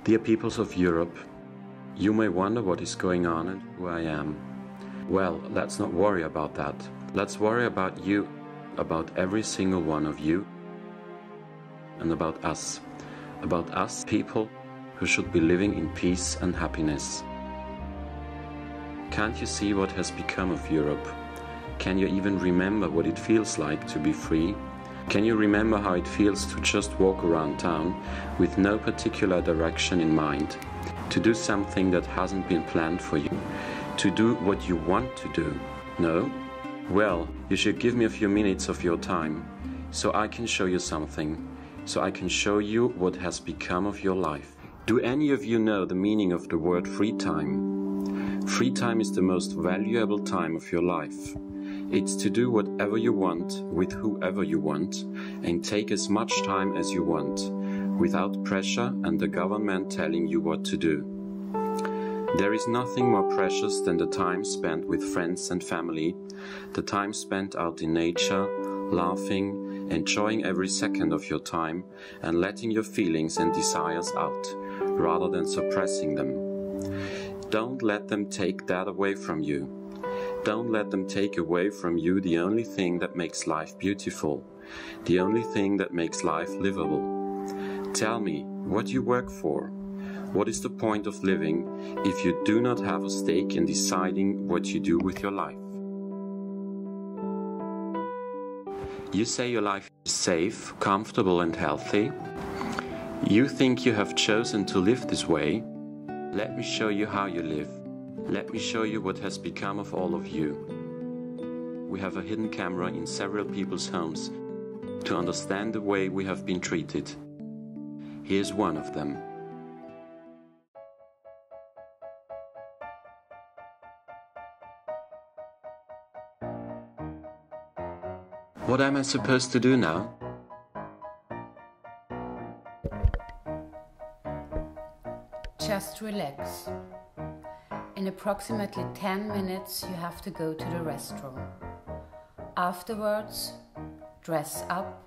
Dear peoples of Europe, you may wonder what is going on and who I am. Well, let's not worry about that. Let's worry about you, about every single one of you, and about us people who should be living in peace and happiness. Can't you see what has become of Europe? Can you even remember what it feels like to be free? Can you remember how it feels to just walk around town with no particular direction in mind, to do something that hasn't been planned for you, to do what you want to do? No? Well, you should give me a few minutes of your time, so I can show you something, so I can show you what has become of your life. Do any of you know the meaning of the word free time? Free time is the most valuable time of your life. It's to do whatever you want, with whoever you want, and take as much time as you want, without pressure and the government telling you what to do. There is nothing more precious than the time spent with friends and family, the time spent out in nature, laughing, enjoying every second of your time, and letting your feelings and desires out, rather than suppressing them. Don't let them take that away from you. Don't let them take away from you the only thing that makes life beautiful, the only thing that makes life livable. Tell me what you work for. What is the point of living if you do not have a stake in deciding what you do with your life? You say your life is safe, comfortable and healthy. You think you have chosen to live this way. Let me show you how you live. Let me show you what has become of all of you. We have a hidden camera in several people's homes to understand the way we have been treated. Here's one of them. What am I supposed to do now? Just relax. In approximately 10 minutes you have to go to the restroom. Afterwards, dress up,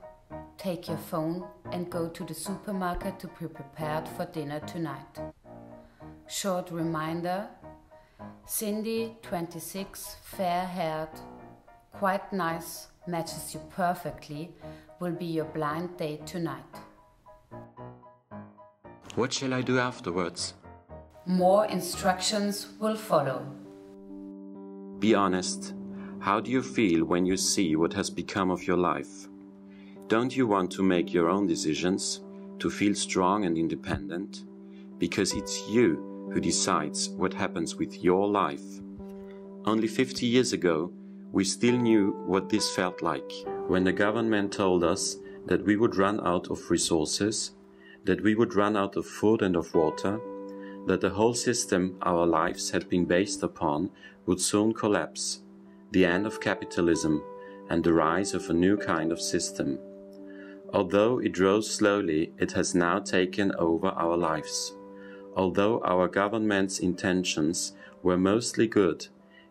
take your phone and go to the supermarket to be prepared for dinner tonight. Short reminder, Cindy, 26, fair-haired, quite nice, matches you perfectly, will be your blind date tonight. What shall I do afterwards? More instructions will follow. Be honest. How do you feel when you see what has become of your life? Don't you want to make your own decisions, to feel strong and independent? Because it's you who decides what happens with your life. Only 50 years ago, we still knew what this felt like, when the government told us that we would run out of resources, that we would run out of food and of water, that the whole system our lives had been based upon would soon collapse, the end of capitalism and the rise of a new kind of system. Although it rose slowly, it has now taken over our lives. Although our government's intentions were mostly good,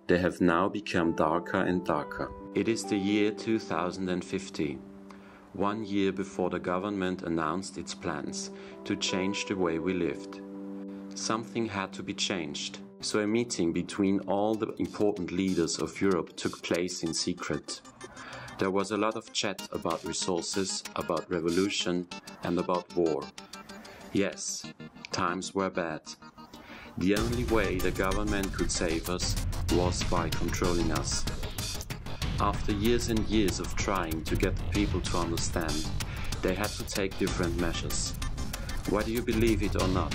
they have now become darker and darker. It is the year 2050, 1 year before the government announced its plans to change the way we lived. Something had to be changed, so a meeting between all the important leaders of Europe took place in secret. There was a lot of chat about resources, about revolution and about war. Yes, times were bad. The only way the government could save us was by controlling us. After years and years of trying to get the people to understand, they had to take different measures. Whether you believe it or not,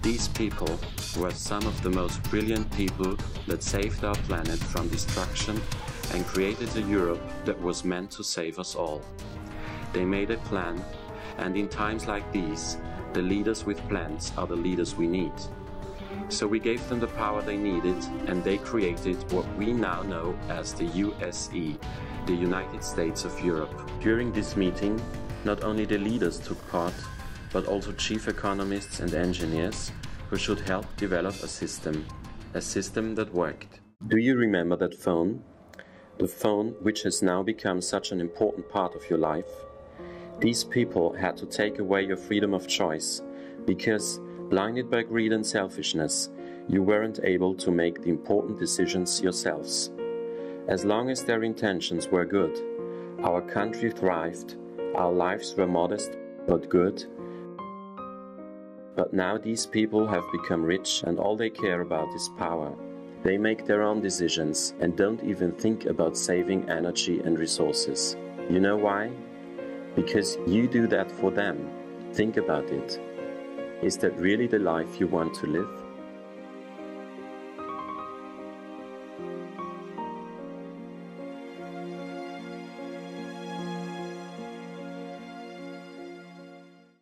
these people were some of the most brilliant people that saved our planet from destruction and created a Europe that was meant to save us all. They made a plan, and in times like these, the leaders with plans are the leaders we need. So we gave them the power they needed, and they created what we now know as the USE, the United States of Europe. During this meeting, not only the leaders took part, but also chief economists and engineers who should help develop a system that worked. Do you remember that phone? The phone which has now become such an important part of your life? These people had to take away your freedom of choice because Blinded by greed and selfishness, you weren't able to make the important decisions yourselves. As long as their intentions were good, our country thrived, our lives were modest but good. But now these people have become rich and all they care about is power. They make their own decisions and don't even think about saving energy and resources. You know why? Because you do that for them. Think about it. Is that really the life you want to live?